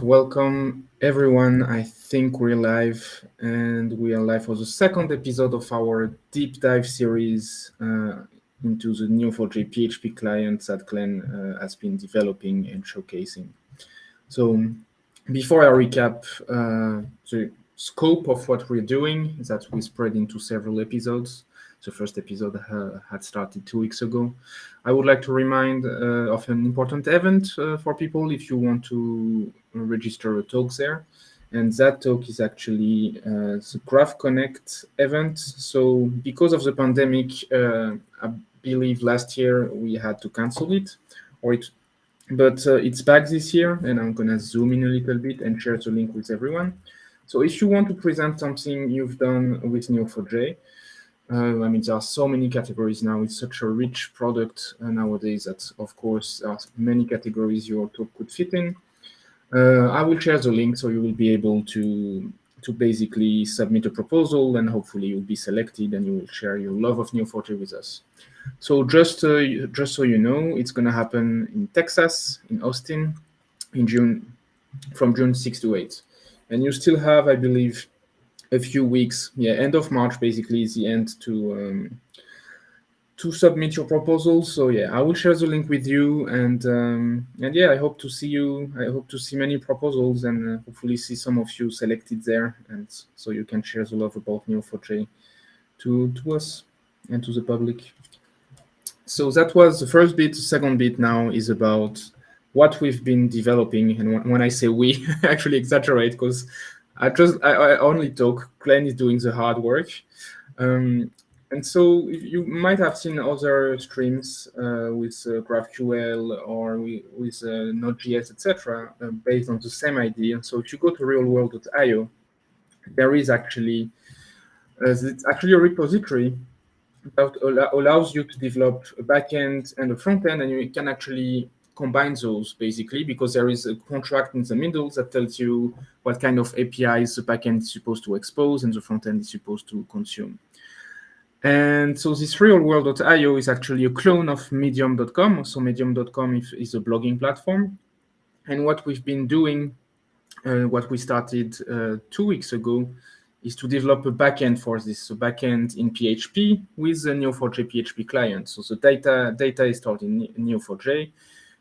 Welcome everyone. I think we're live, and we are live for the second episode of our deep dive series into the Neo4j PHP clients that Ghlen has been developing and showcasing. So, before I recap the scope of what we're doing, that we spread into several episodes. The first episode had started 2 weeks ago. I would like to remind of an important event for people if you want to register a talk there. And that talk is actually the Graph Connect event. So, because of the pandemic, I believe last year we had to cancel it, or but it's back this year, and I'm gonna zoom in a little bit and share the link with everyone. So if you want to present something you've done with Neo4j, I mean, there are so many categories now. It's such a rich product nowadays that, of course, there are many categories your talk could fit in. I will share the link so you will be able to basically submit a proposal, and hopefully you'll be selected and you will share your love of Neo4j with us. So just so you know, it's going to happen in Texas, in Austin, in June, from June 6 to 8. And you still have, I believe, a few weeks. Yeah, end of March basically is the end to submit your proposal. So yeah, I will share the link with you, and yeah, I hope to see you. I hope to see many proposals and hopefully see some of you selected there, and so you can share the love about Neo4j to us and to the public. So that was the first bit. The second bit now is about what we've been developing. And when I say we, I actually exaggerate because I only talk. Ghlen is doing the hard work. And so you might have seen other streams with GraphQL or with Node.js, etc., based on the same idea. So if you go to realworld.io, there is actually it's actually a repository that allows you to develop a backend and a front end, and you can actually combine those basically because there is a contract in the middle that tells you what kind of APIs the backend is supposed to expose and the front end is supposed to consume. And so this realworld.io is actually a clone of medium.com. So medium.com is a blogging platform. And what we've been doing, what we started 2 weeks ago, is to develop a backend for this, a backend in PHP with the Neo4j PHP client. So the data is stored in Neo4j,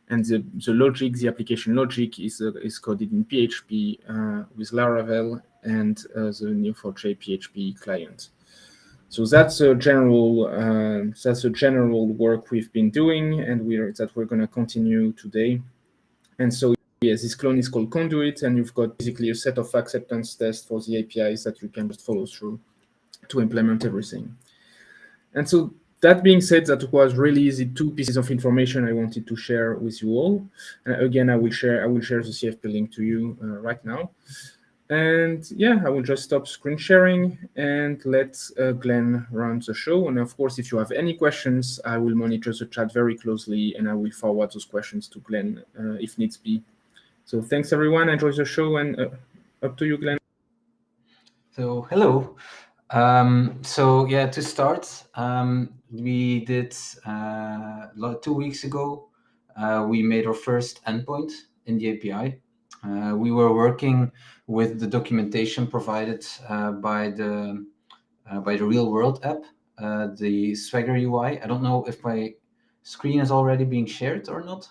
and the logic, the application logic, is coded in PHP with Laravel and the Neo4j PHP client. So that's a general work we've been doing, and we're going to continue today. And so yes, this clone is called Conduit, and you've got basically a set of acceptance tests for the APIs that you can just follow through to implement everything. And so that being said, that was really easy. 2 pieces of information I wanted to share with you all. Again, I will share the CFP link to you right now. And yeah, I will just stop screen sharing and let Ghlen run the show. And of course, if you have any questions, I will monitor the chat very closely and I will forward those questions to Ghlen if needs be. So thanks everyone, enjoy the show, and up to you, Ghlen. So hello. So yeah, to start, we did 2 weeks ago. We made our first endpoint in the API. We were working with the documentation provided by the Real World app, the Swagger UI. I don't know if my screen is already being shared or not.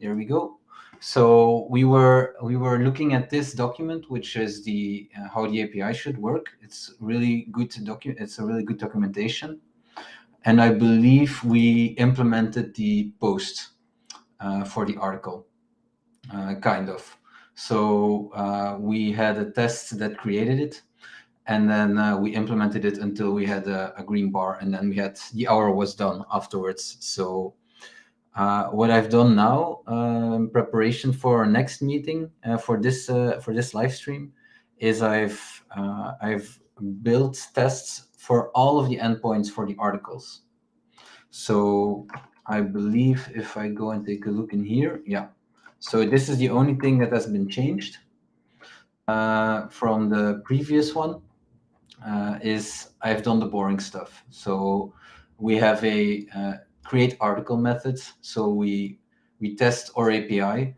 There we go. So we were looking at this document, which is the how the API should work. It's really good to document. It's a really good documentation, and I believe we implemented the post for the article, kind of. So we had a test that created it, and then we implemented it until we had a green bar, and then we had the hour was done afterwards. So what I've done now in preparation for our next meeting for this live stream is I've built tests for all of the endpoints for the articles. So I believe if I go and take a look in here, yeah. So this is the only thing that has been changed from the previous one. Is I've done the boring stuff. So we have a create article methods. So we we test our API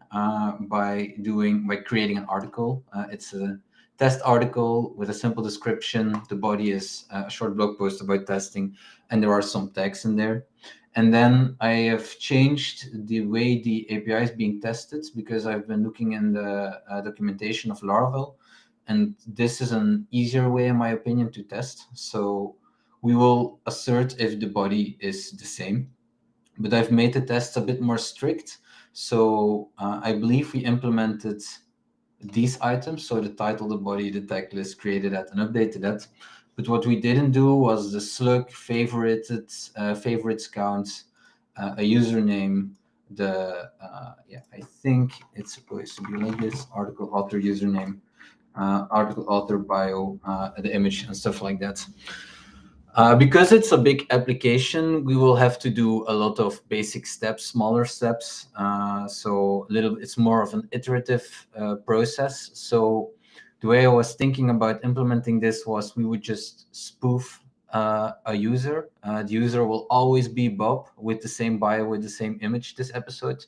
by creating an article. It's a test article with a simple description. The body is a short blog post about testing, and there are some tags in there. And then I have changed the way the API is being tested because I've been looking in the documentation of Laravel, and this is an easier way, in my opinion, to test. So we will assert if the body is the same, but I've made the tests a bit more strict. So I believe we implemented these items. So the title, the body, the tag list, created that and updated that. But what we didn't do was the slug, favorites count, a username, I think it's supposed to be like this: article author username, article author bio, the image and stuff like that. Because it's a big application, we will have to do a lot of basic steps, smaller steps. It's more of an iterative process. So the way I was thinking about implementing this was we would just spoof a user. The user will always be Bob with the same bio, with the same image this episode,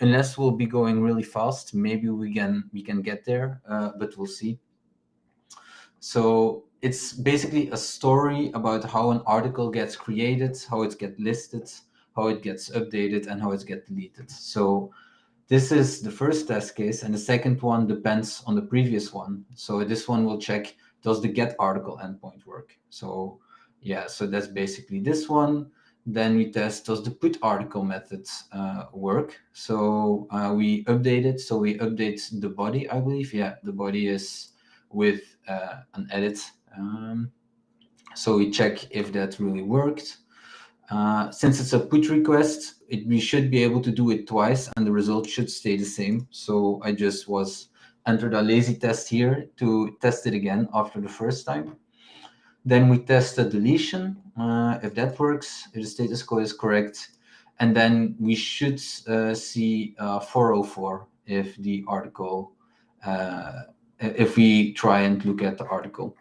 unless we'll be going really fast. Maybe we can get there, but we'll see. So it's basically a story about how an article gets created, how it gets listed, how it gets updated, and how it gets deleted. So this is the first test case, and the second one depends on the previous one. So this one will check, does the get article endpoint work? So so that's basically this one. Then we test, does the put article methods work? So we update it. So we update the body, I believe. Yeah, the body is with an edit. So we check if that really worked. Since it's a put request, we should be able to do it twice and the result should stay the same. So I just entered a lazy test here to test it again after the first time. Then we test the deletion, if that works, if the status code is correct. And then we should see 404 if the article, if we try and look at the article.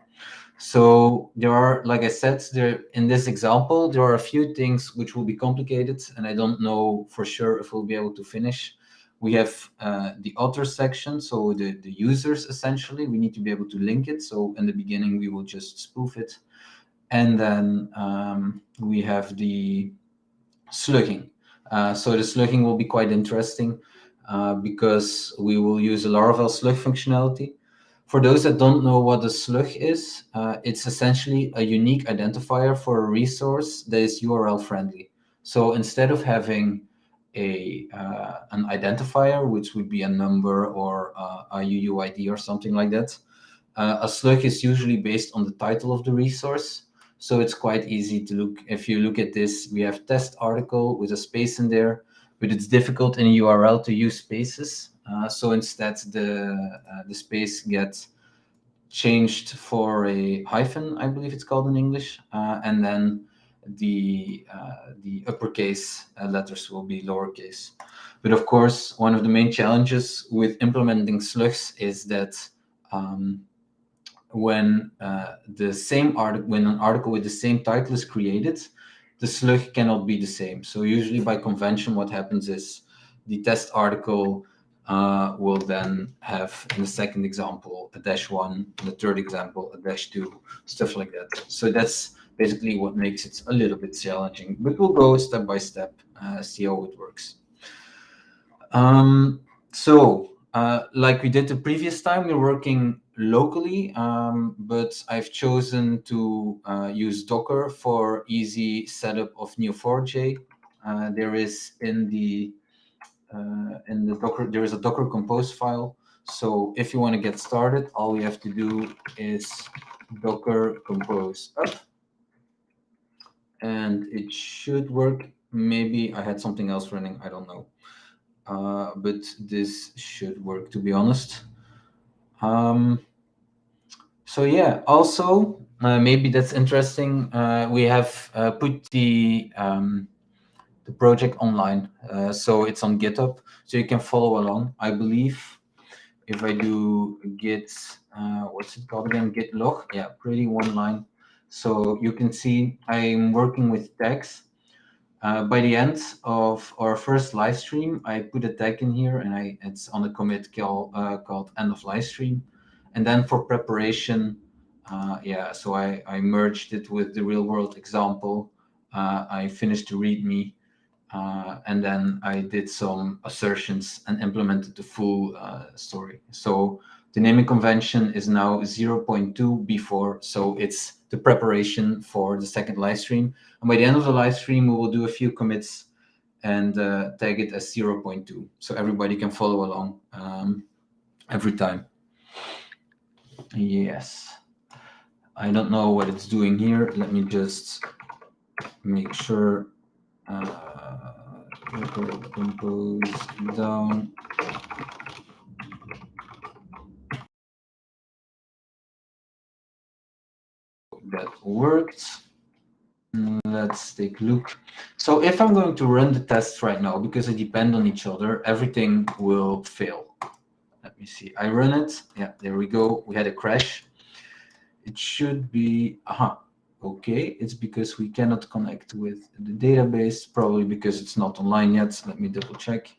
So there are, like I said, in this example, there are a few things which will be complicated, and I don't know for sure if we'll be able to finish. We have the author section, so the users, essentially. We need to be able to link it. So in the beginning, we will just spoof it. And then we have the slugging. So the slugging will be quite interesting because we will use a Laravel slug functionality. For those that don't know what a slug is, it's essentially a unique identifier for a resource that is URL friendly. So instead of having an identifier, which would be a number or a UUID or something like that, a slug is usually based on the title of the resource. So it's quite easy to look. If you look at this, we have test article with a space in there, but it's difficult in a URL to use spaces. So instead, the space gets changed for a hyphen, I believe it's called in English, and then the uppercase letters will be lowercase. But of course, one of the main challenges with implementing slugs is that when when an article with the same title is created, the slug cannot be the same. So usually by convention, what happens is the test article will then have, in the second example, a -1, in the third example, a -2, stuff like that. So that's basically what makes it a little bit challenging, but we'll go step by step, see how it works. Like we did the previous time, we're working locally, but I've chosen to use Docker for easy setup of Neo4j. There is in the Docker, there is a Docker compose file. So if you want to get started, all you have to do is Docker compose up, and it should work. Maybe I had something else running, I don't know. But this should work, to be honest. So yeah, also, maybe that's interesting. We have put the project online. So it's on GitHub, so you can follow along. I believe if I do git, what's it called again? Git log. Yeah, pretty one line. So you can see I'm working with tags. By the end of our first live stream, I put a tag in here, and it's on a commit called end of live stream. And then for preparation, so I merged it with the real world example. I finished the README, and then I did some assertions and implemented the full story. So the naming convention is now 0.2 before, so it's the preparation for the second live stream. And by the end of the live stream, we will do a few commits and tag it as 0.2, so everybody can follow along every time. Yes. I don't know what it's doing here. Let me just make sure. Compose down. That worked. Let's take a look. So if I'm going to run the tests right now, because they depend on each other, everything will fail. Let me see. I run it. Yeah, there we go. We had a crash. It should be, okay. It's because we cannot connect with the database, probably because it's not online yet. Let me double check.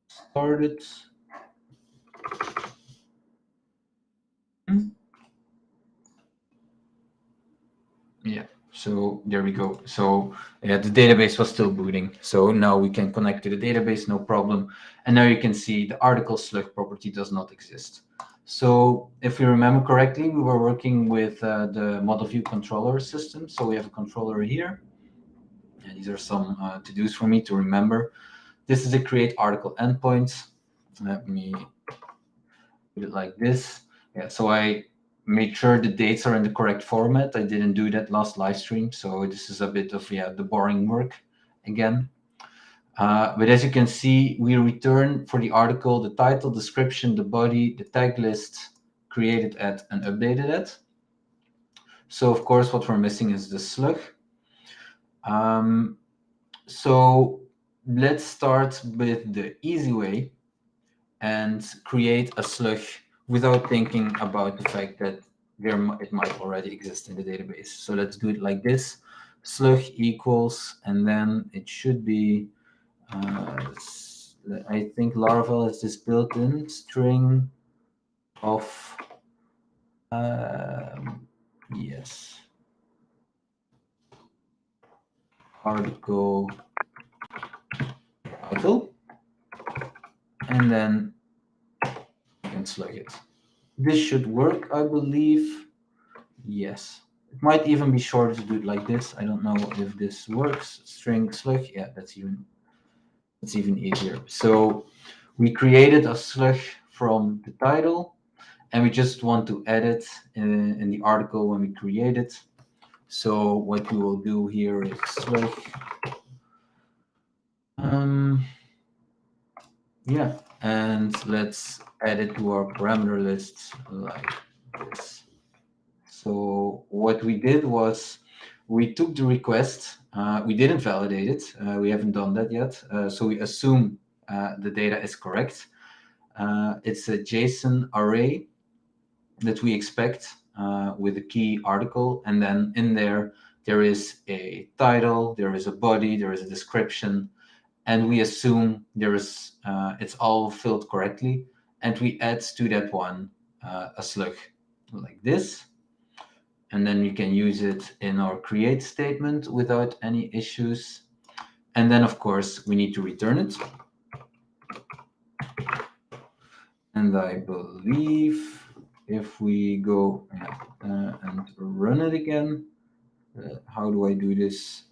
Started. Yeah, so there we go. So yeah, the database was still booting. So now we can connect to the database, no problem. And now you can see the article slug property does not exist. So if you remember correctly, we were working with the model view controller system. So we have a controller here. And these are some to-dos for me to remember. This is a create article endpoint. Let me put it like this. Yeah, so I made sure the dates are in the correct format. I didn't do that last live stream, so this is a bit of the boring work again. But as you can see, we return for the article the title, description, the body, the tag list, created at and updated at. So of course, what we're missing is the slug. So let's start with the easy way and create a slug without thinking about the fact that it might already exist in the database. So let's do it like this. Slug equals, and then it should be, I think Laravel has this built-in string of, yes, article title, and then you can slug it. This should work, I believe. Yes. It might even be shorter to do it like this. I don't know if this works. String slug. Yeah, that's even easier. So we created a slug from the title, and we just want to edit in the article when we create it. So what we will do here is slug. Yeah, and let's add it to our parameter list like this. So what we did was we took the request, we didn't validate it, we haven't done that yet, so we assume the data is correct. It's a JSON array that we expect with a key article, and then in there is a title, there is a body, there is a description, and we assume it's all filled correctly, and we add to that one a slug like this. And then we can use it in our create statement without any issues. And then, of course, we need to return it. And I believe if we go and run it again, how do I do this?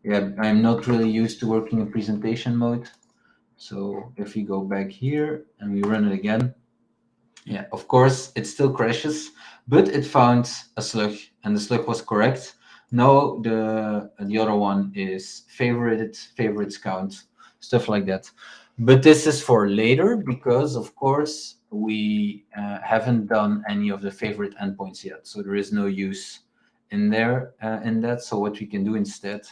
Yeah, I'm not really used to working in presentation mode. So if we go back here and we run it again, yeah, of course, it still crashes, but it found a slug, and the slug was correct. No, the other one is favorites count, stuff like that. But this is for later because, of course, we haven't done any of the favorite endpoints yet, so there is no use in there in that. So what we can do instead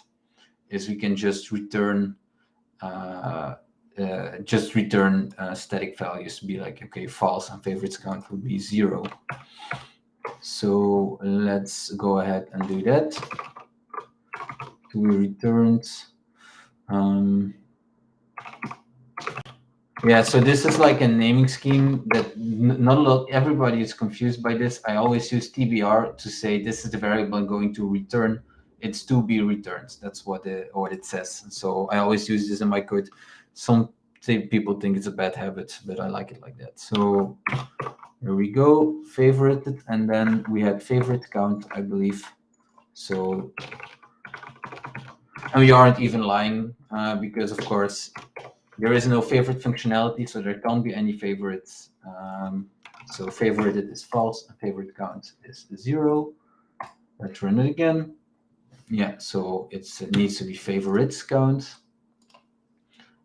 is we can just return just return static values, be like, okay, false, and favorites count would be 0. So let's go ahead and do that. We returned. Yeah, so this is like a naming scheme that not a lot, everybody is confused by this. I always use TBR to say this is the variable I'm going to return. It's to be returned. That's what it says. So I always use this in my code. Some people think it's a bad habit, but I like it like that. So here we go, favorited, and then we had favorite count, I believe. So, and we aren't even lying because of course there is no favorite functionality, so there can't be any favorites. So favorited is false, and favorite count is 0. Let's run it again. Yeah, so it needs to be favorites count.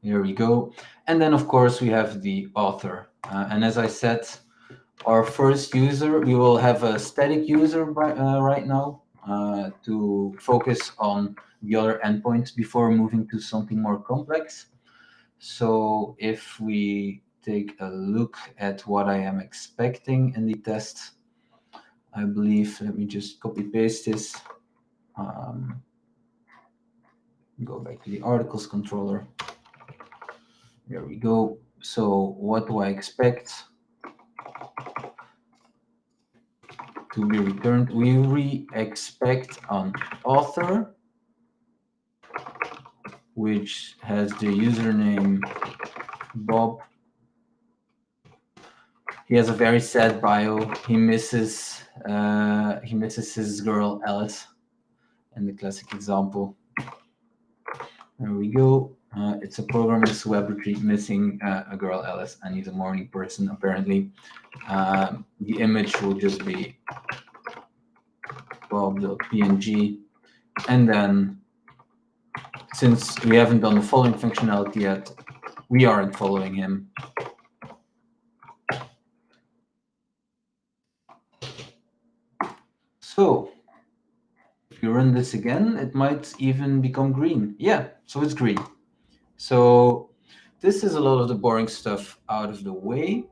Here we go. And then, of course, we have the author. And as I said, our first user, we will have a static user right now to focus on the other endpoints before moving to something more complex. So if we take a look at what I am expecting in the test, I believe, let me just copy paste this. Go back to the articles controller. There we go. So what do I expect to be returned? We expect an author, which has the username Bob. He has a very sad bio. He misses his girl Alice, in the classic example. There we go. It's a programming celebrity missing a girl Alice, and he's a morning person apparently. The image will just be bob.png, and then since we haven't done the following functionality yet, we aren't following him. So if you run this again, it might even become green. Yeah, so it's green. So this is a lot of the boring stuff out of the way.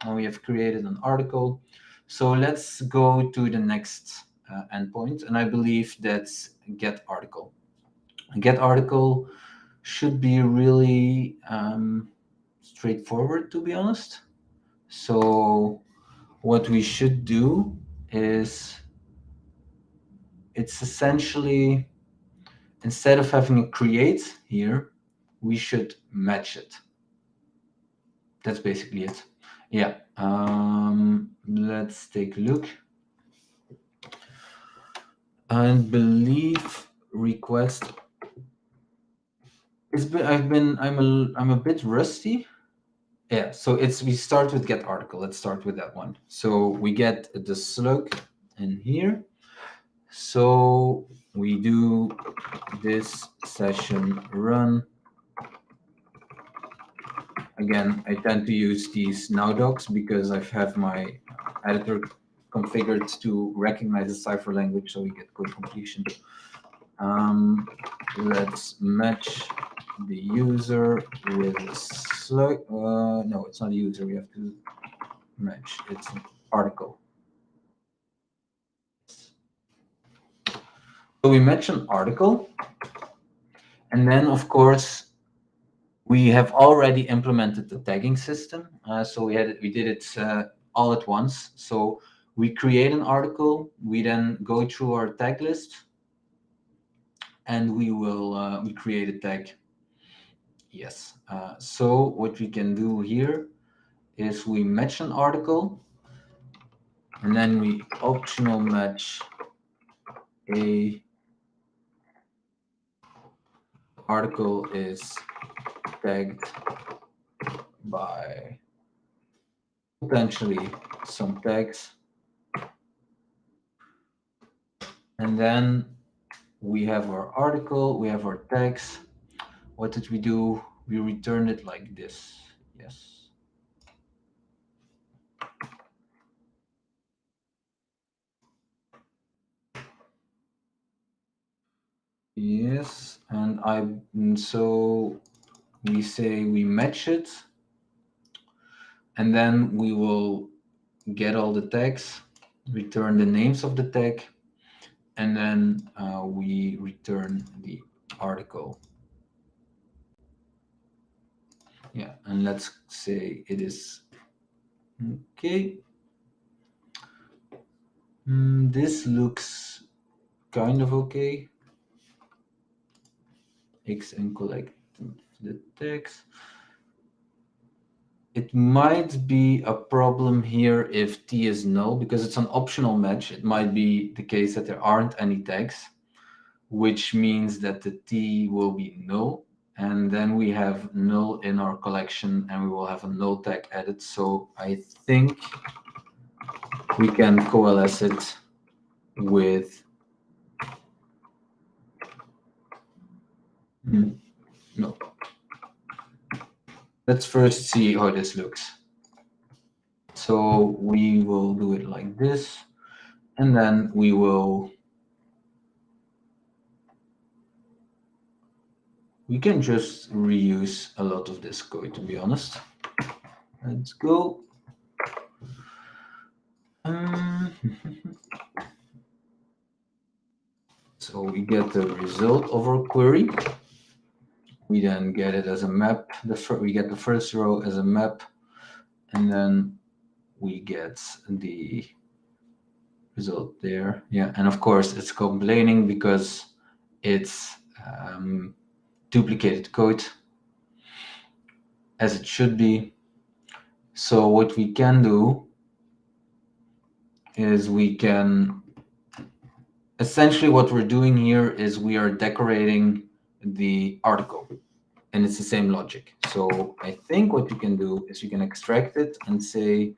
And we have created an article. So let's go to the next endpoint. And I believe that's get article. Get article should be really straightforward, to be honest. So what we should do is, it's essentially, instead of having a create here, we should match it. That's basically it. Yeah. Let's take a look. I believe request. I'm a bit rusty. Yeah. So we start with get article. Let's start with that one. So we get the slug in here. So we do this session run. Again, I tend to use these now docs because I have my editor configured to recognize the cipher language, so we get code completion. Let's match the user with slug. No, it's not a user. We have to match. It's an article. So we match an article, and then of course we have already implemented the tagging system. So we did it all at once. So we create an article, we then go through our tag list, and we will we create a tag. Yes. So what we can do here is we match an article, and then we optional match a article is tagged by potentially some tags. And then we have our article, we have our tags. What did we do? We returned it like this. Yes. Yes, and so we say we match it, and then we will get all the tags, return the names of the tag, and then we return the article. Yeah, and let's say it is okay. This looks kind of okay. X and collect the text. It might be a problem here if T is null, because it's an optional match. It might be the case that there aren't any tags, which means that the T will be null. And then we have null in our collection, and we will have a null tag added. So I think we can coalesce it with no. Let's first see how this looks. So we will do it like this, and then we can just reuse a lot of this code, to be honest. Let's go. So we get the result of our query. We then get it as a map. We get the first row as a map, and then we get the result there. Yeah, and of course it's complaining because it's duplicated code, as it should be. So what we can do is we can essentially, what we're doing here is we are decorating the article, and it's the same logic. So I think what you can do is you can extract it and say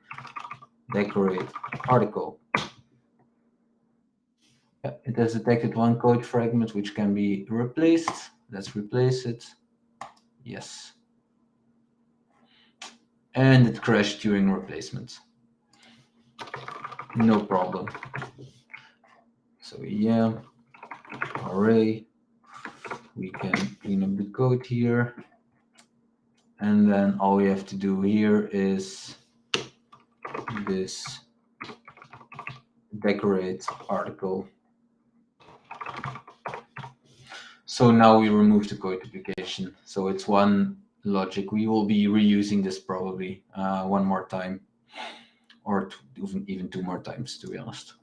decorate article. Yeah, it has detected one code fragment which can be replaced. Let's replace it. Yes. And it crashed during replacement. No problem. So yeah, array. We can clean up the code here. And then all we have to do here is this decorate article. So now we remove the code duplication. So it's one logic. We will be reusing this probably one more time, or even two more times, to be honest.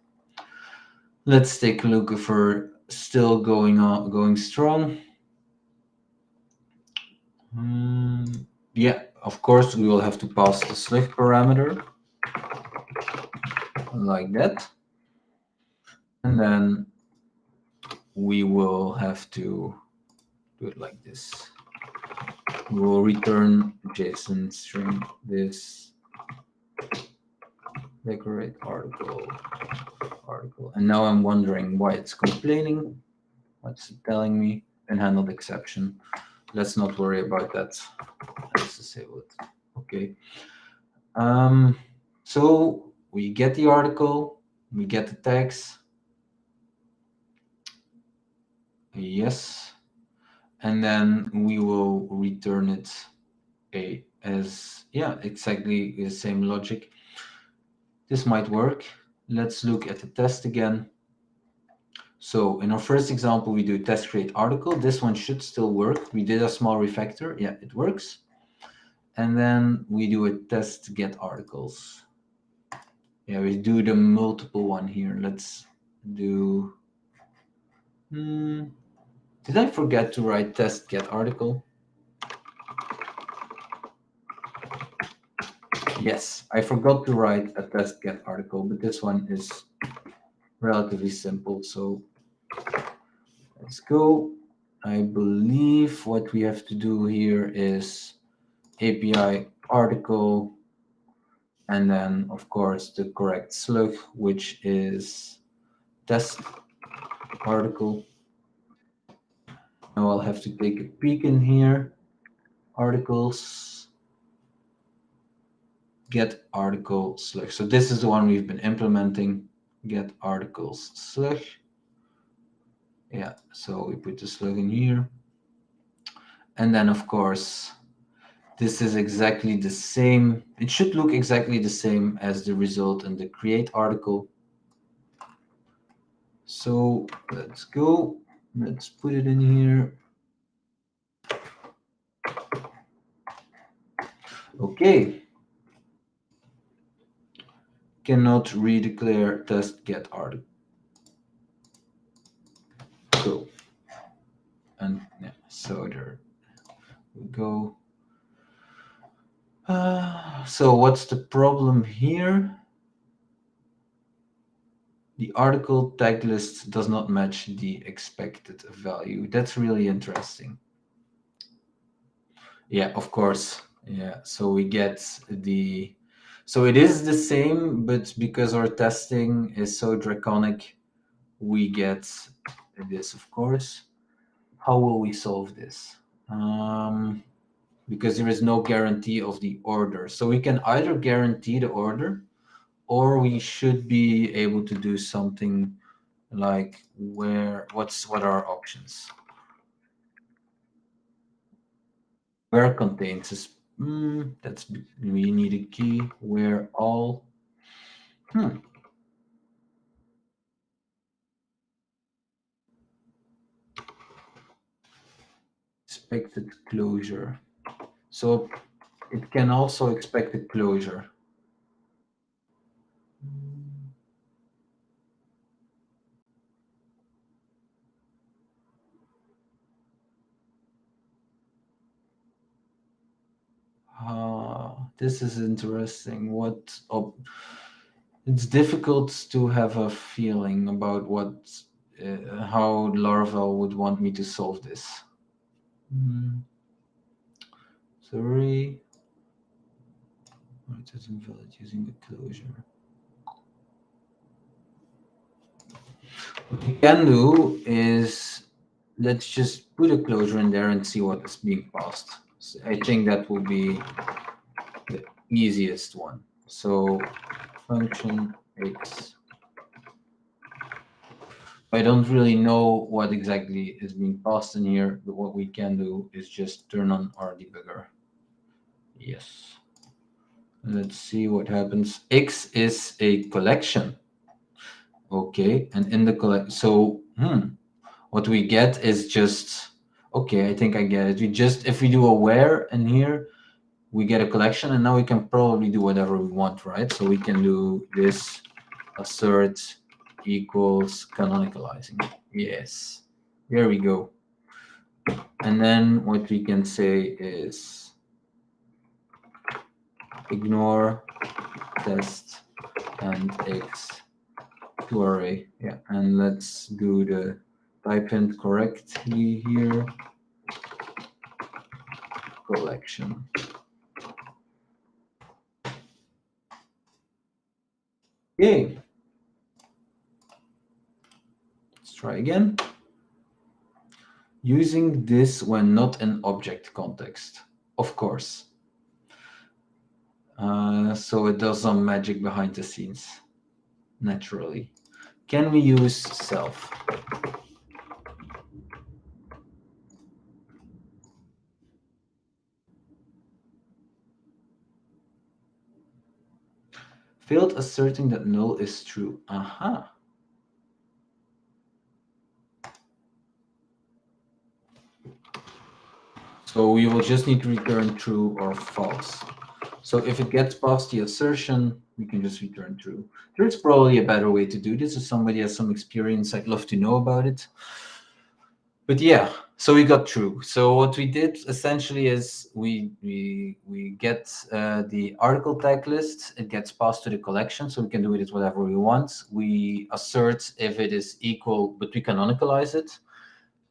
Let's take a look if we're still going strong. Yeah, of course, we will have to pass the slug parameter like that. And then we will have to do it like this. We will return JSON string this decorate article. And now I'm wondering why it's complaining. What's it telling me? Unhandled exception. Let's not worry about that. Let's disable it. Okay. So we get the article, we get the tags. Yes. And then we will return it as, yeah, exactly the same logic. This might work. Let's look at the test again. So in our first example, we do test create article. This one should still work. We did a small refactor. Yeah, it works. And then we do a test get articles. Yeah, we do the multiple one here. Let's do. Did I forget to write test get article? Yes, I forgot to write a test get article, but this one is relatively simple. So let's go. I believe what we have to do here is API article, and then of course the correct slug, which is test article. Now I'll have to take a peek in here. Articles, get article slug. So this is the one we've been implementing. Get articles slug. Yeah, so we put the slug in here. And then, of course, this is exactly the same. It should look exactly the same as the result in the create article. So let's go. Let's put it in here. Okay. Cannot redeclare test get article. Go. And yeah, so there we go. So what's the problem here? The article tag list does not match the expected value. That's really interesting. Yeah, of course. Yeah, so we get the... So it is the same, but because our testing is so draconic, we get this, of course. How will we solve this? Because there is no guarantee of the order. So we can either guarantee the order, or we should be able to do something like what are our options? Where contains is that's we need a key. Where all expected closure. So it can also expect a closure. This is interesting. It's difficult to have a feeling about how Laravel would want me to solve this. Sorry. It is invalid using a closure. What we can do is let's just put a closure in there and see what is being passed. So I think that will be the easiest one. So function x. I don't really know what exactly is being passed in here, but what we can do is just turn on our debugger. Yes. Let's see what happens. X is a collection. Okay, and in the collect, so what we get is just, okay, I think I get it. If we do a where in here, we get a collection, and now we can probably do whatever we want, right? So we can do this assert equals canonicalizing. Yes, there we go. And then what we can say is ignore test and x to array. Yeah, and let's do the type int correctly here. Collection. Okay. Let's try again. Using this when not in object context, of course. So it does some magic behind the scenes, naturally. Can we use self? Failed asserting that null is true. Aha. So we will just need to return true or false. So if it gets past the assertion, we can just return true. There's probably a better way to do this. If somebody has some experience, I'd love to know about it. But yeah, so we got true. So what we did essentially is we get the article tag list. It gets passed to the collection, so we can do with it whatever we want. We assert if it is equal, but we canonicalize it.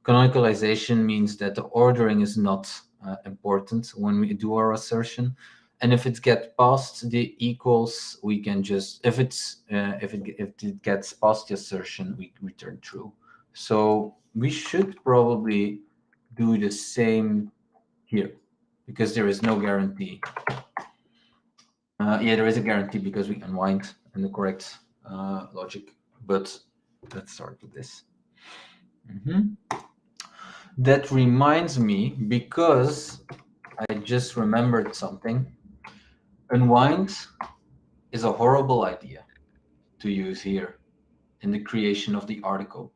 Canonicalization means that the ordering is not important when we do our assertion. And if it gets past the equals, we can just if it gets past the assertion, we return true. So we should probably do the same here because there is no guarantee. Yeah, there is a guarantee because we unwind in the correct logic. But let's start with this. That reminds me, because I just remembered something. Unwind is a horrible idea to use here in the creation of the article,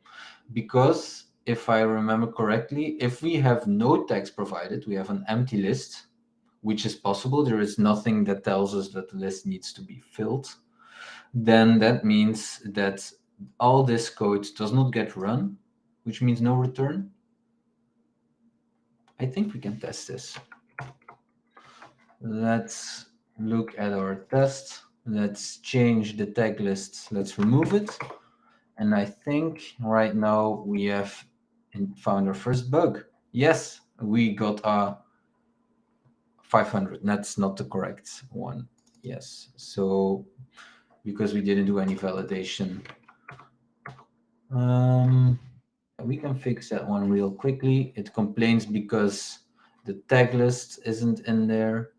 because if I remember correctly, if we have no text provided, we have an empty list, which is possible. There is nothing that tells us that the list needs to be filled. Then that means that all this code does not get run, which means no return. I think we can test this. Let's look at our test. Let's change the tag list. Let's remove it. And I think right now we have found our first bug. Yes, we got a 500. That's not the correct one. Yes. So because we didn't do any validation. We can fix that one real quickly. It complains because the tag list isn't in there.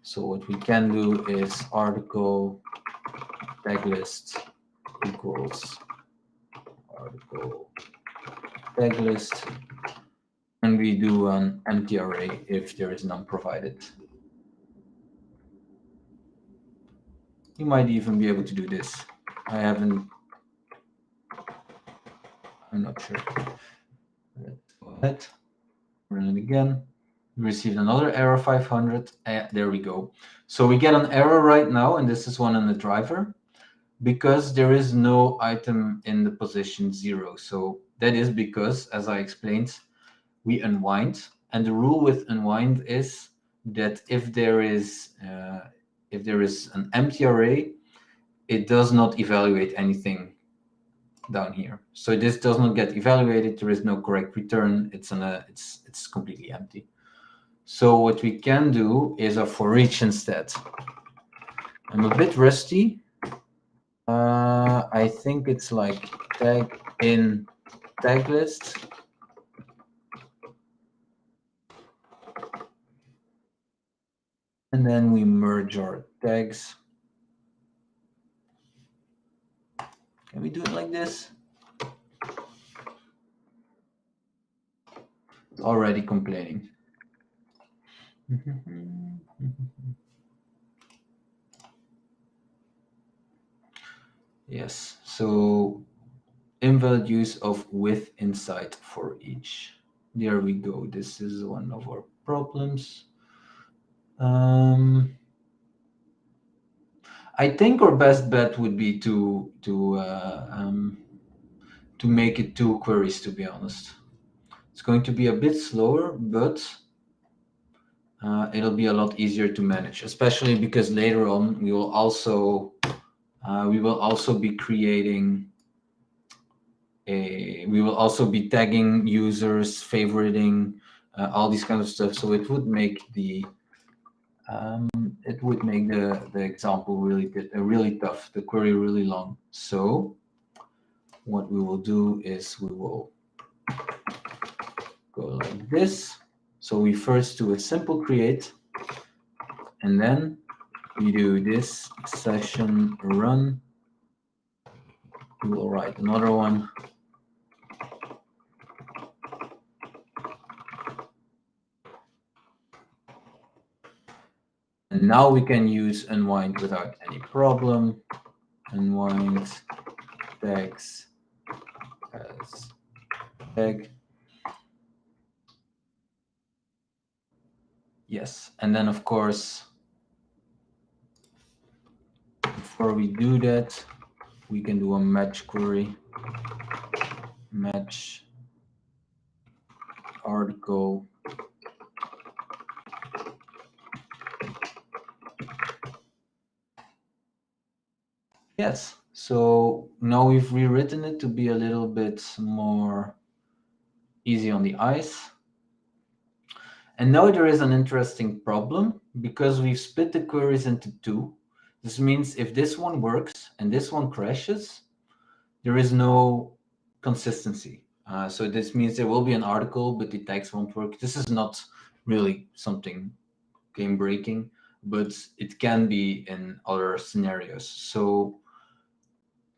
So what we can do is article tag list equals article tag list, and we do an empty array if there is none provided. You might even be able to do this. I'm not sure. Let's go ahead, run it again. We received another error 500. There we go. So we get an error right now, and this is one in the driver, because there is no item in the position 0. So that is because, as I explained, we unwind. And the rule with unwind is that if there is an empty array, it does not evaluate anything down here. So this does not get evaluated. There is no correct return. It's completely empty. So what we can do is a for each instead. I'm a bit rusty. I think it's like tag in tag list. And then we merge our tags. Can we do it like this? It's already complaining. Yes, so invalid use of with inside for each. There we go. This is one of our problems. I think our best bet would be to make it 2 queries, to be honest. It's going to be a bit slower, but it'll be a lot easier to manage, especially because later on we will also be creating we will also be tagging users, favoriting, all these kind of stuff. So it would make the example really tough, the query really long. So what we will do is we will go like this. So we first do a simple create, and then we do this session run. We will write another one. And now we can use unwind without any problem. Unwind tags as tag. Yes, and then of course, before we do that, we can do a match query. Match article. Yes, so now we've rewritten it to be a little bit more easy on the eyes. And now there is an interesting problem because we've split the queries into 2. This means if this one works and this one crashes, there is no consistency. So this means there will be an article, but the tags won't work. This is not really something game breaking, but it can be in other scenarios. So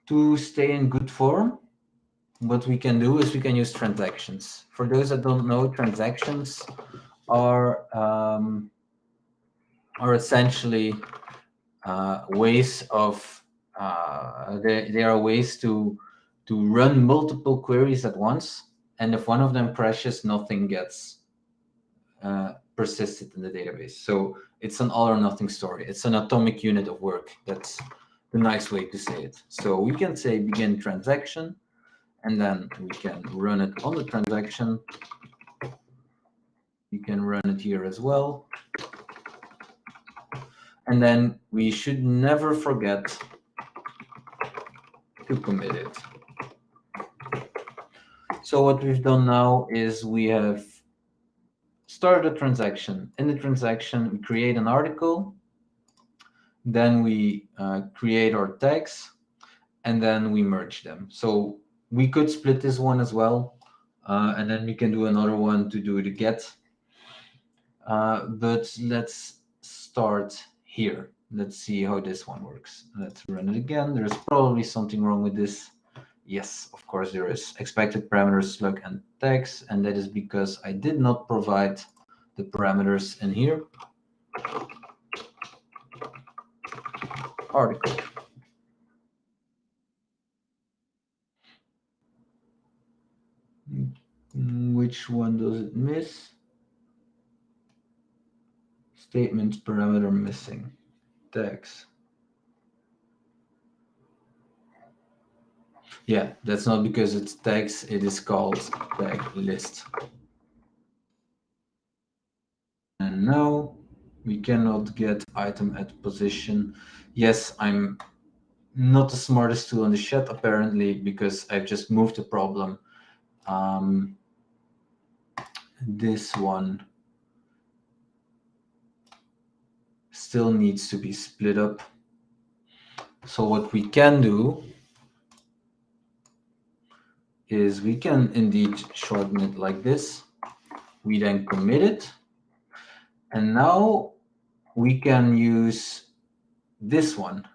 to stay in good form, what we can do is we can use transactions. For those that don't know, transactions are essentially ways of they are ways to run multiple queries at once, and if one of them crashes, nothing gets persisted in the database. So it's an all or nothing story. It's an atomic unit of work. That's the nice way to say it. So we can say begin transaction, and then we can run it on the transaction. You can run it here as well. And then we should never forget to commit it. So what we've done now is we have started a transaction. In the transaction, we create an article, then we create our tags, and then we merge them. So we could split this one as well, and then we can do another one to do the get. But let's start here. Let's see how this one works. Let's run it again. There's probably something wrong with this. Yes, of course there is. Expected parameters, slug, and tags, and that is because I did not provide the parameters in here. Article. Which one does it miss? Statements parameter missing. Tags. Yeah, that's not because it's tags, it is called tag list. And now we cannot get item at position. Yes, I'm not the smartest tool on the shed apparently, because I've just moved the problem. This one still needs to be split up. So what we can do is we can indeed shorten it like this. We then commit it. And now we can use this one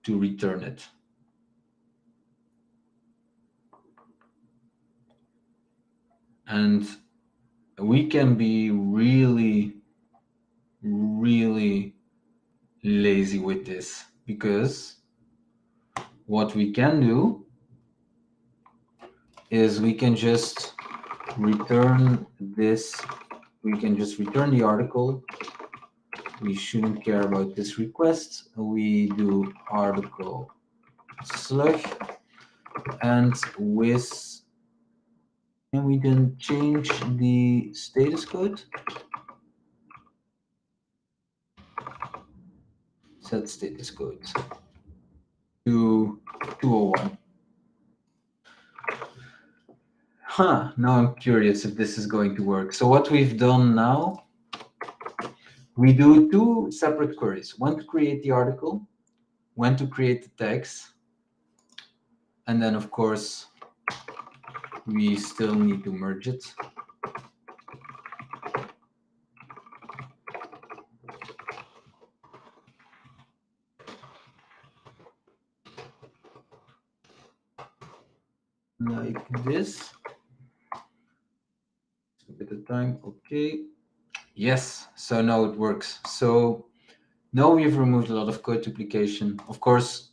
to return it. And we can be really, really lazy with this, because what we can do is we can just return this. We can just return the article. We shouldn't care about this request. We do article slug, and with, and we then change the status code. Set status code to 201. Now I'm curious if this is going to work. So what we've done now, we do two separate queries. One to create the article, one to create the tags. And then, of course, we still need to merge it. Like this. A bit of time. Okay. Yes. So now it works. So now we've removed a lot of code duplication. Of course,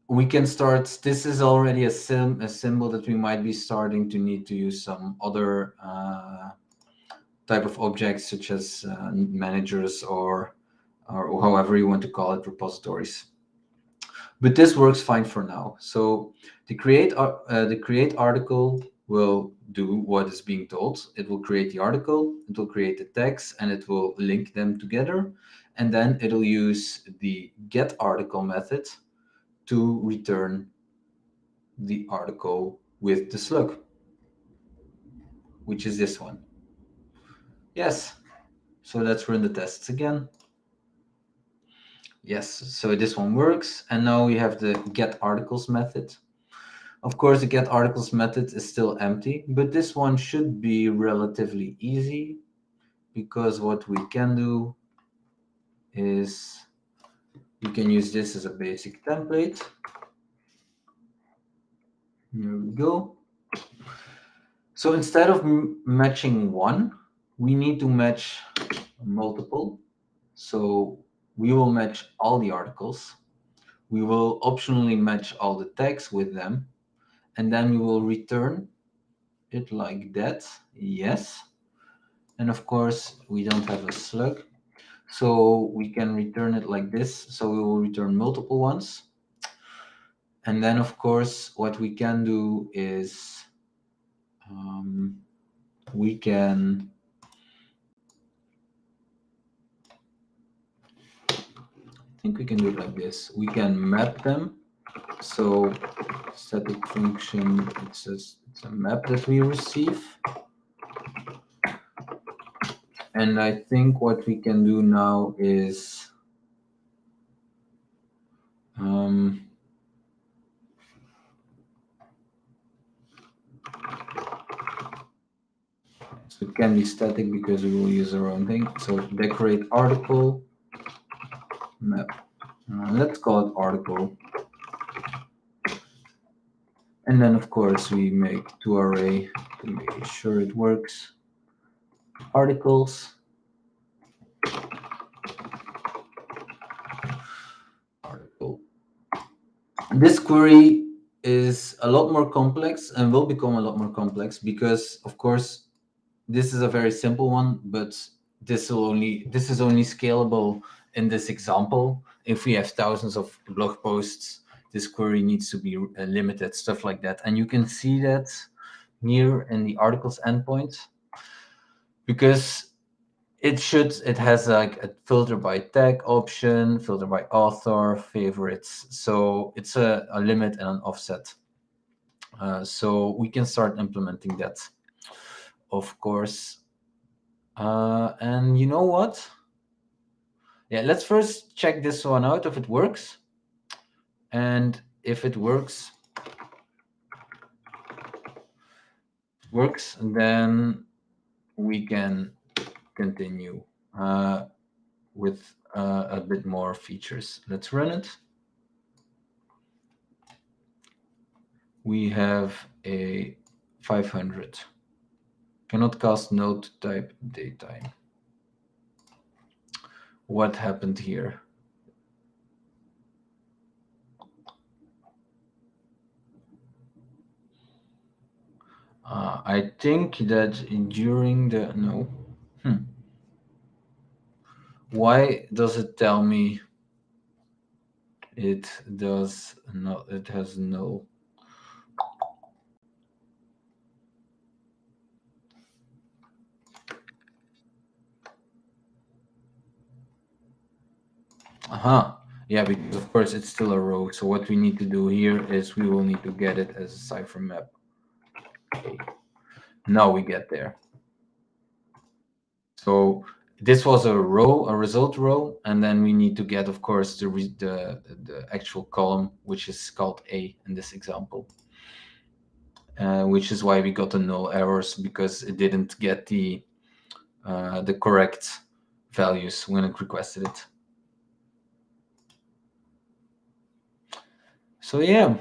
we can start. This is already a symbol that we might be starting to need to use some other type of objects, such as managers or however you want to call it, repositories. But this works fine for now. So the create article will do what is being told. It will create the article, it will create the text, and it will link them together. And then it'll use the get article method to return the article with the slug, which is this one. Yes. So let's run the tests again. Yes, so this one works. And now we have the get articles method. Of course, the get articles method is still empty, but this one should be relatively easy, because what we can do is we can use this as a basic template. Here we go. So instead of matching one, we need to match multiple. So we will match all the articles. We will optionally match all the tags with them. And then we will return it like that. Yes. And of course, we don't have a slug. So we can return it like this. So we will return multiple ones. And then, of course, what we can do is we can I think we can do it like this. We can map them. So static function, it's a map that we receive. And I think what we can do now is so it can be static because we will use our own thing. So decorate article map. Let's call it article. And then of course we make two array to make sure it works. Articles. Article. This query is a lot more complex and will become a lot more complex because of course this is a very simple one, but this is only scalable in this example. If we have thousands of blog posts, this query needs to be limited, stuff like that. And you can see that here in the articles endpoint, because it has like a filter by tag option, filter by author, favorites. So it's a limit and an offset. So we can start implementing that, of course. And you know what? Yeah, let's first check this one out if it works. And if it works, then we can continue with a bit more features. Let's run it. We have a 500. Cannot cast node type daytime. What happened here? I think that during the no. Why does it tell me it does not? It has no. Yeah, because of course it's still a row. So what we need to do here is we will need to get it as a cipher map. Okay. Now we get there. So this was a row, a result row, and then we need to get, of course, the actual column, which is called A in this example. Which is why we got the null errors, because it didn't get the correct values when it requested it. So yeah,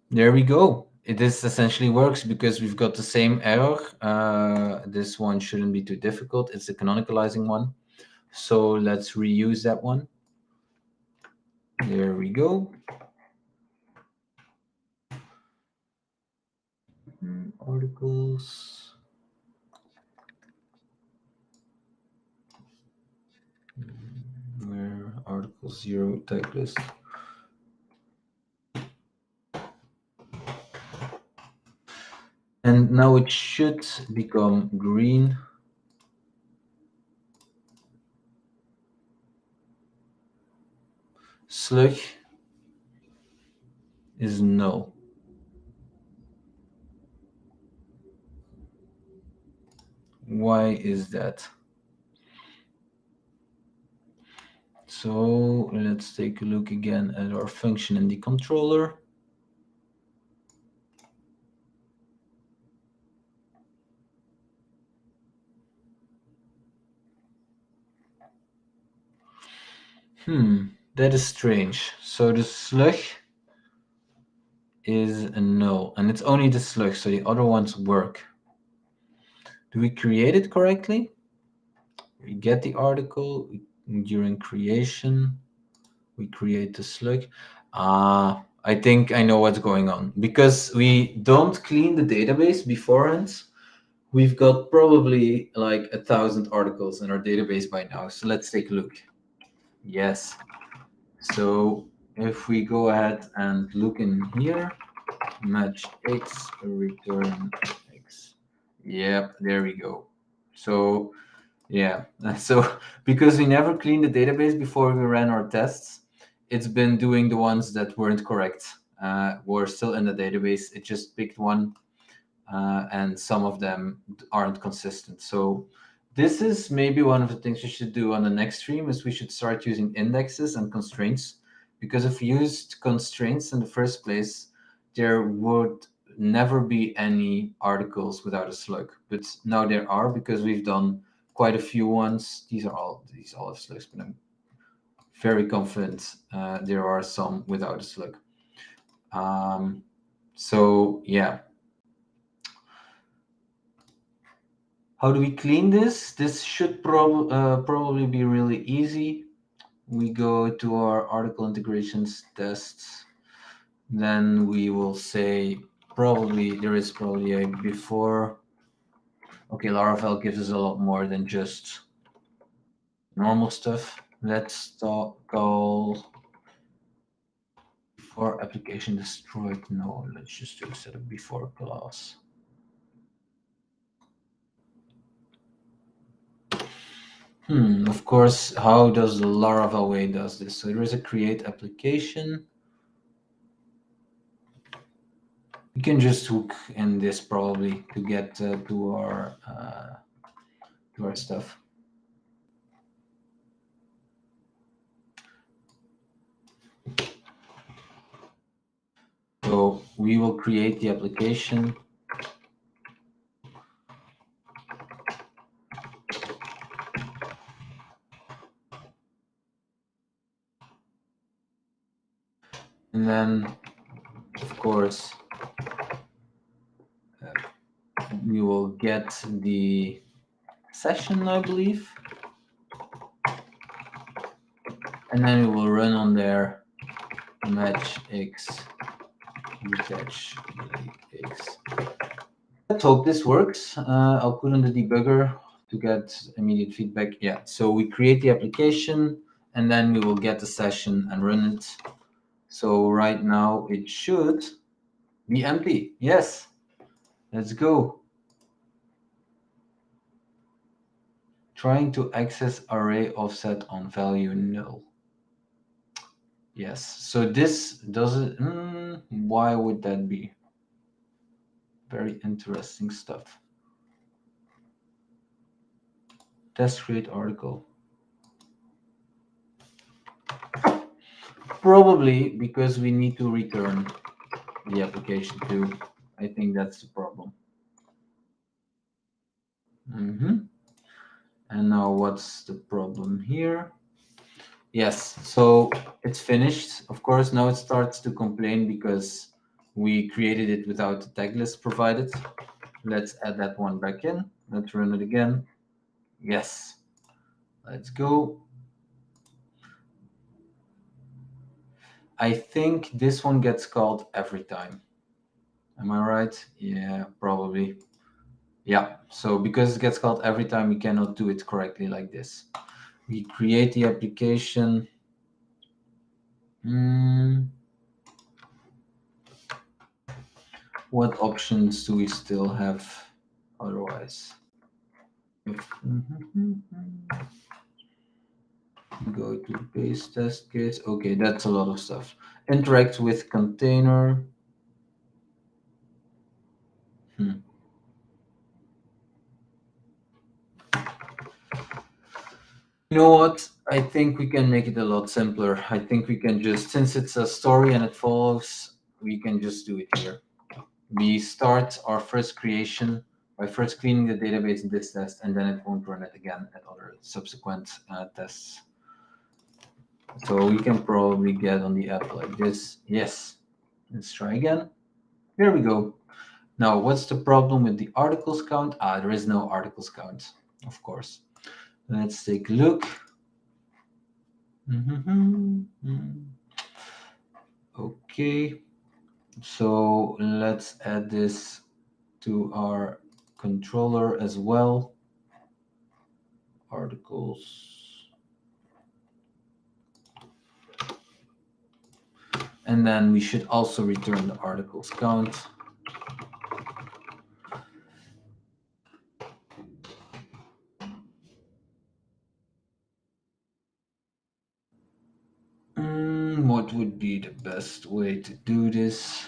there we go. This essentially works because we've got the same error. This one shouldn't be too difficult. It's the canonicalizing one. So let's reuse that one. There we go. Articles. Where article 0 type list. And now it should become green. Slug is null. Why is that? So let's take a look again at our function in the controller. That is strange. So the slug is a null, and it's only the slug, so the other ones work. Do we create it correctly? We get the article during creation. We create the slug. I think I know what's going on. Because we don't clean the database beforehand, we've got probably like 1,000 articles in our database by now. So let's take a look. Yes. So if we go ahead and look in here, match X, return X. Yep, there we go. So yeah, so because we never cleaned the database before we ran our tests, it's been doing the ones that weren't correct. Were still in the database. It just picked one, and some of them aren't consistent. So this is maybe one of the things we should do on the next stream, is we should start using indexes and constraints, because if we used constraints in the first place, there would never be any articles without a slug. But now there are, because we've done quite a few ones. These all have slugs, but I'm very confident there are some without a slug. So yeah. How do we clean this? This should probably be really easy. We go to our article integrations tests. Then we will say there is probably a before. Okay, Laravel gives us a lot more than just normal stuff. Let's call before application destroyed. No, let's just do a set of before class. Of course, how does the Laravel way does this? So there is a create application. We can just hook in this probably to get to our stuff. So we will create the application. And then, of course, we will get the session, I believe. And then we will run on there match X, detach X. Let's hope this works. I'll put on the debugger to get immediate feedback. Yeah, so we create the application, and then we will get the session and run it. So right now it should be empty. Yes, let's go. Trying to access array offset on value null. Yes, so this doesn't, why would that be? Very interesting stuff. Test create article. Probably because we need to return the application too. I think that's the problem. And now what's the problem here? Yes, so it's finished. Of course, now it starts to complain because we created it without the tag list provided. Let's add that one back in. Let's run it again. Yes, let's go. I think this one gets called every time. Am I right? Yeah, probably. Yeah, so because it gets called every time, we cannot do it correctly like this. We create the application. What options do we still have otherwise? Go to base test case. Okay, that's a lot of stuff. Interact with container. You know what? I think we can make it a lot simpler. I think we can just, since it's a story and it follows, we can just do it here. We start our first creation by first cleaning the database in this test, and then it won't run it again at other subsequent tests. So we can probably get on the app like this. Yes, Let's try again. Here we go. Now, what's the problem with the articles count? There is no articles count, of course. Let's take a look. Okay, so let's add this to our controller as well. Articles. And then we should also return the articles count. What would be the best way to do this?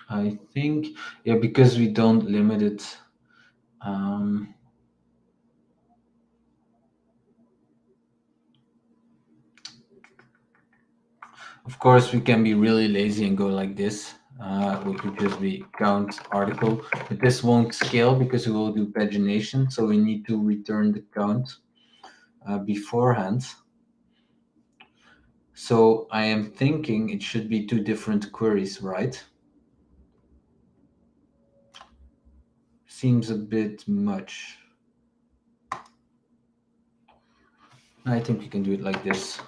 I think, yeah, because we don't limit it. Of course, we can be really lazy and go like this, which would just be count article. But this won't scale because we will do pagination, so we need to return the count beforehand. So I am thinking it should be two different queries, right? Seems a bit much. I think we can do it like this.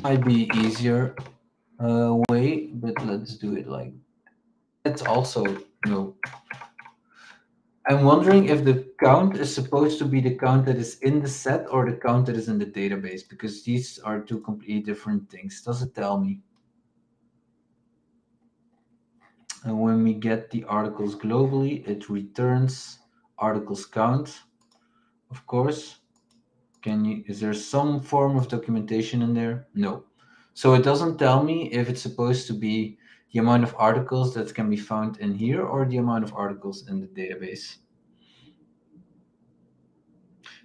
Might be easier way, but let's do it like that's also no. I'm wondering if the count is supposed to be the count that is in the set or the count that is in the database, because these are two completely different things. Does it tell me? And when we get the articles globally, it returns articles count, of course. Is there some form of documentation in there? No. So it doesn't tell me if it's supposed to be the amount of articles that can be found in here or the amount of articles in the database.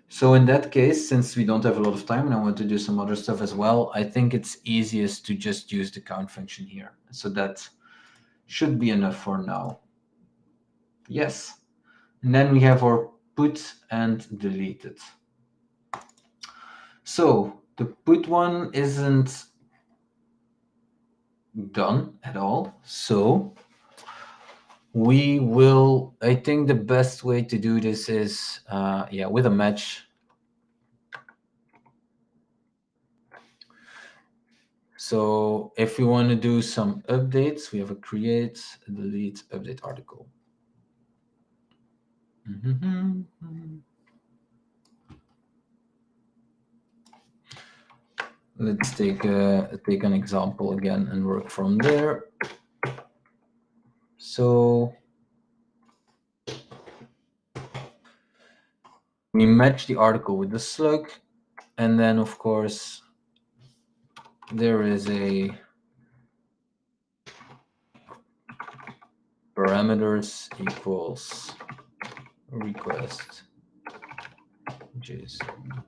So in that case, since we don't have a lot of time and I want to do some other stuff as well, I think it's easiest to just use the count function here. So that should be enough for now. Yes. And then we have our put and deleted. So the put one isn't done at all. So we will, I think the best way to do this is, with a match. So if we want to do some updates, we have a create, a delete, update article. Let's take an example again and work from there. So we match the article with the slug, and then of course there is a parameters equals request JSON.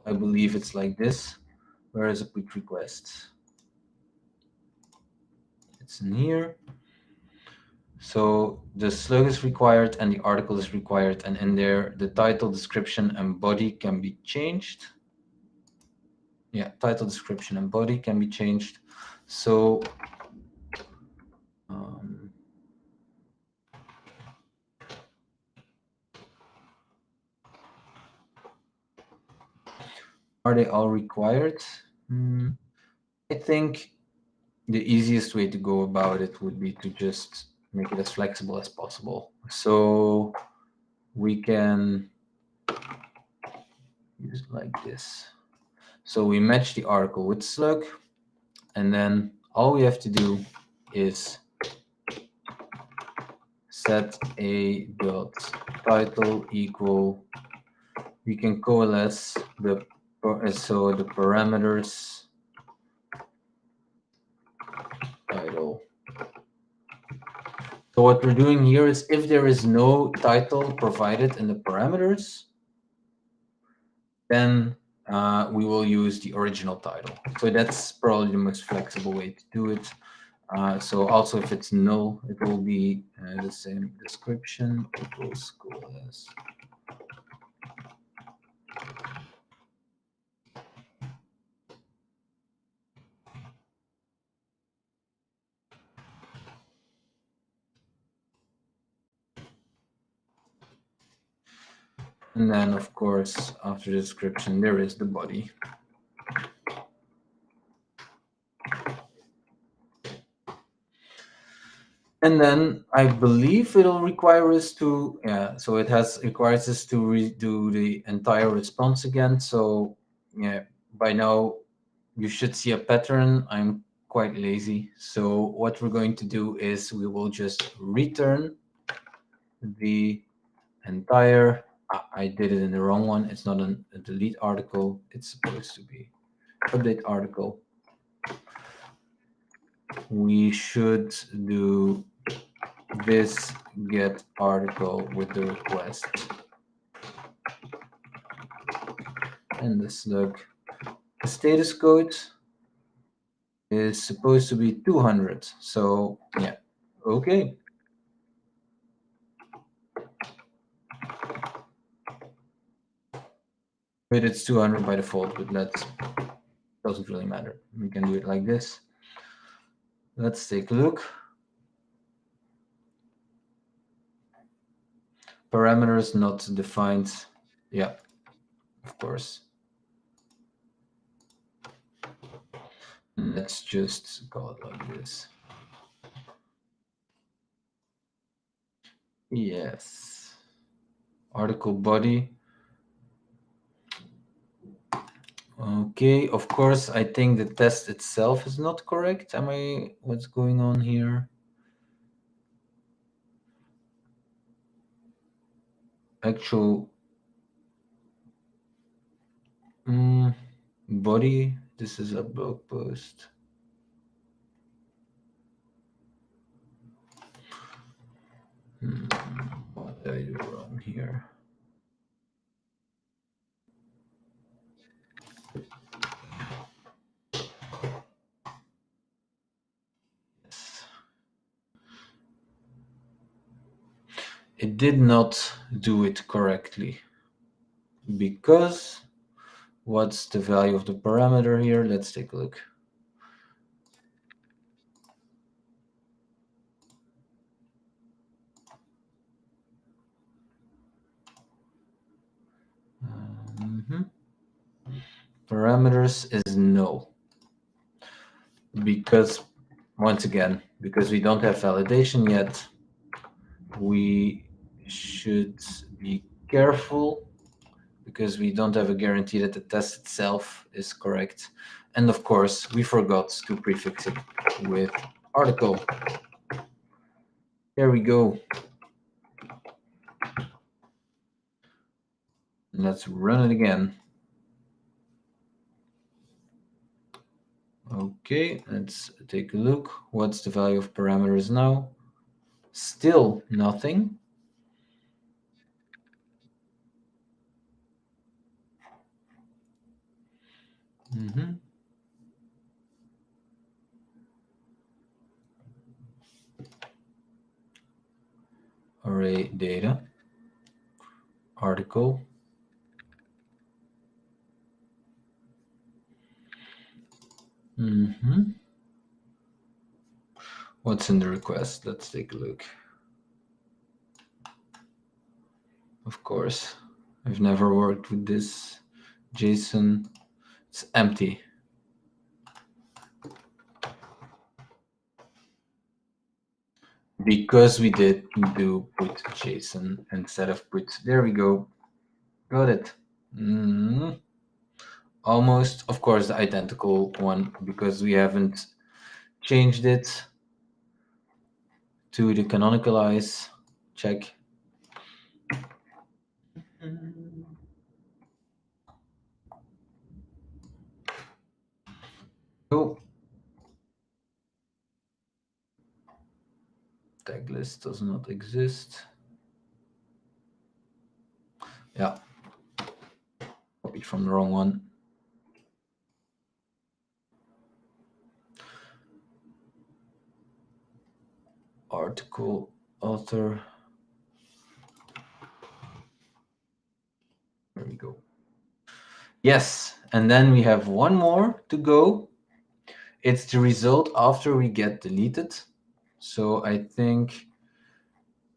I believe it's like this. Where is a put request? It's in here. So the slug is required and the article is required, and in there the title, description, and body can be changed. Yeah, title, description, and body can be changed. So are they all required? I think the easiest way to go about it would be to just make it as flexible as possible. So we can use it like this. So we match the article with slug, and then all we have to do is set a dot title equal. We can coalesce the parameters title. So what we're doing here is if there is no title provided in the parameters, then we will use the original title. So that's probably the most flexible way to do it. So also if it's null, it will be the same description equals school as. And then, of course, after the description, there is the body. And then I believe it'll require us to, so it requires us to redo the entire response again. So yeah, by now you should see a pattern. I'm quite lazy. So what we're going to do is we will just return the entire, I did it in the wrong one. It's not a delete article. It's supposed to be update article. We should do this get article with the request. And let's look. The status code is supposed to be 200. So yeah, okay. But it's 200 by default, but that doesn't really matter. We can do it like this. Let's take a look. Parameters not defined. Yeah, of course. Let's just call it like this. Yes. Article body. Okay, of course, I think the test itself is not correct. What's going on here? Actual body, this is a blog post. What did I do wrong here? Yes. It did not do it correctly because what's the value of the parameter here? Let's take a look. Parameters is no. Because, once again, because we don't have validation yet, we should be careful because we don't have a guarantee that the test itself is correct. And of course, we forgot to prefix it with article. There we go. Let's run it again. Okay, let's take a look. What's the value of parameters now? Still nothing. Array data, article. What's in the request? Let's take a look. Of course, I've never worked with this JSON. It's empty. Because we did do put JSON instead of put. There we go. Got it. Almost, of course, the identical one because we haven't changed it to the canonicalize. Check. Go. Tag list does not exist. Yeah. Copied from the wrong one. article author. There we go. Yes, and then we have one more to go. It's the result after we get deleted. So I think,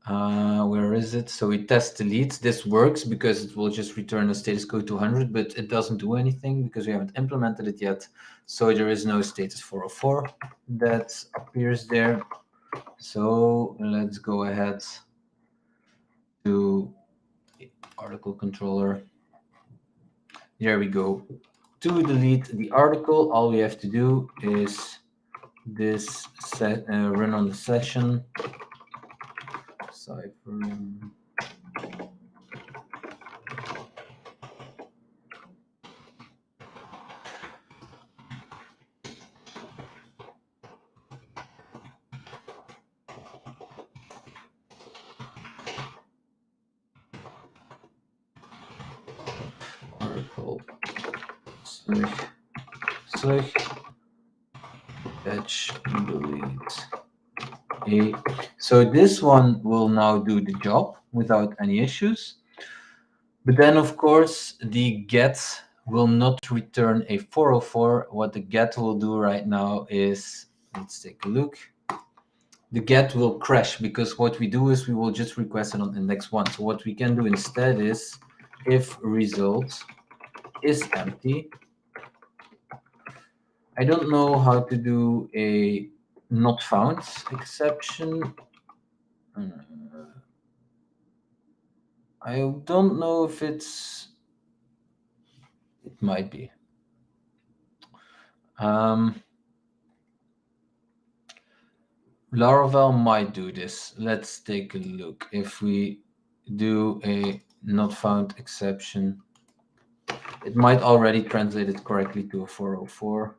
where is it? So we test delete. This works because it will just return the status code 200, but it doesn't do anything because we haven't implemented it yet. So there is no status 404 that appears there. So let's go ahead to article controller. There we go. To delete the article, all we have to do is this set run on the session cipher. Article slash fetch delete a. So this one will now do the job without any issues. But then, of course, the get will not return a 404. What the get will do right now is, let's take a look. The get will crash because what we do is we will just request it on index 1. So what we can do instead is if result is empty. I don't know how to do a not found exception. I don't know if it might be. Laravel might do this. Let's take a look. If we do a not found exception, it might already translate it correctly to a 404.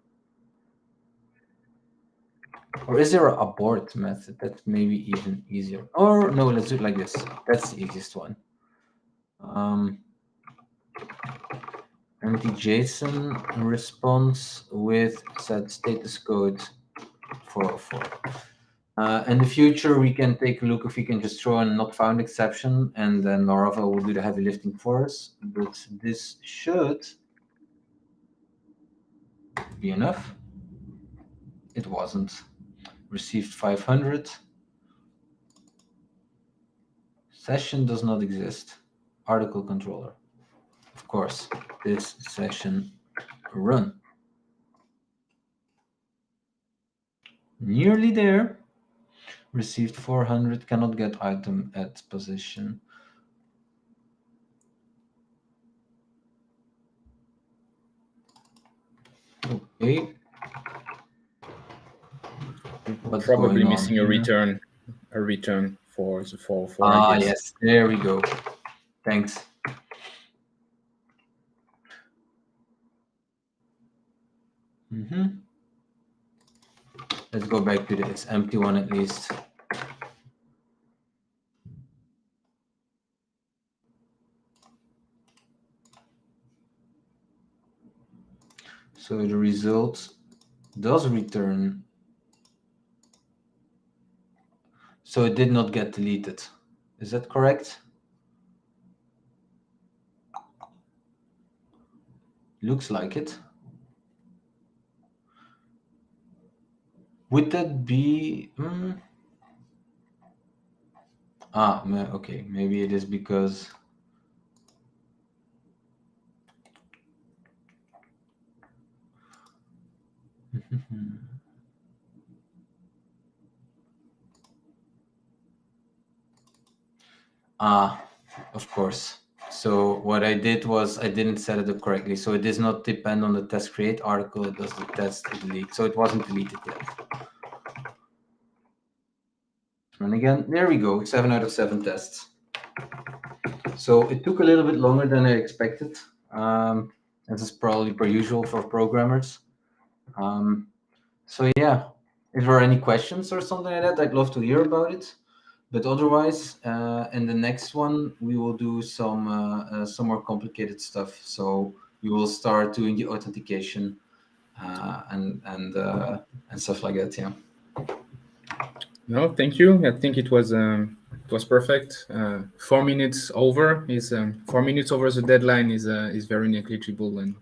Or is there an abort method? That's maybe even easier. Or no, let's do it like this. That's the easiest one. Empty JSON response with set status code 404. In the future, we can take a look if we can just throw in a not found exception, and then Laravel will do the heavy lifting for us. But this should be enough. It wasn't. Received 500. Session does not exist. Article controller. Of course, this session run. Nearly there. Received 400, cannot get item at position. Okay. What's Probably going on missing here? a return for the 404, I guess. Yes, there we go. Thanks. Let's go back to this empty one at least. So the result does return. So it did not get deleted. Is that correct? Looks like it. Would that be... okay. Maybe it is because... of course. So what I did was I didn't set it up correctly. So it does not depend on the test create article. It does the test delete. So it wasn't deleted yet. Run again. There we go. 7 out of 7 tests. So it took a little bit longer than I expected. This is probably per usual for programmers. So yeah, if there are any questions or something like that, I'd love to hear about it. But otherwise, in the next one, we will do some more complicated stuff. So we will start doing the authentication and stuff like that. Yeah. No, thank you. I think it was perfect. 4 minutes over is 4 minutes over the deadline is very negligible, and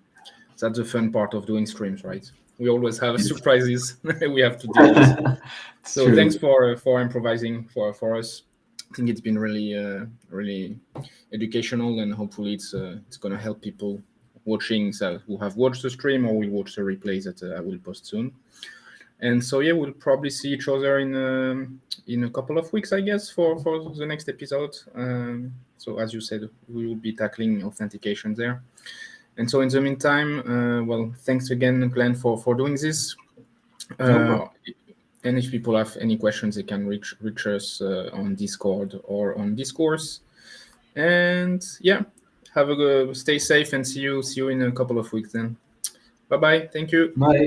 that's the fun part of doing streams, right? We always have surprises we have to deal with. It's So true. thanks for improvising for us. I think it's been really educational, and hopefully it's gonna help people watching, so who have watched the stream or will watch the replays that I will post soon. And so yeah, we'll probably see each other in a couple of weeks, I guess, for the next episode. So as you said, we will be tackling authentication there. And so in the meantime, well, thanks again, Glenn, for doing this. No problem. And if people have any questions, they can reach us on Discord or on Discourse. And yeah, stay safe and see you in a couple of weeks then. Bye bye. Thank you. Bye.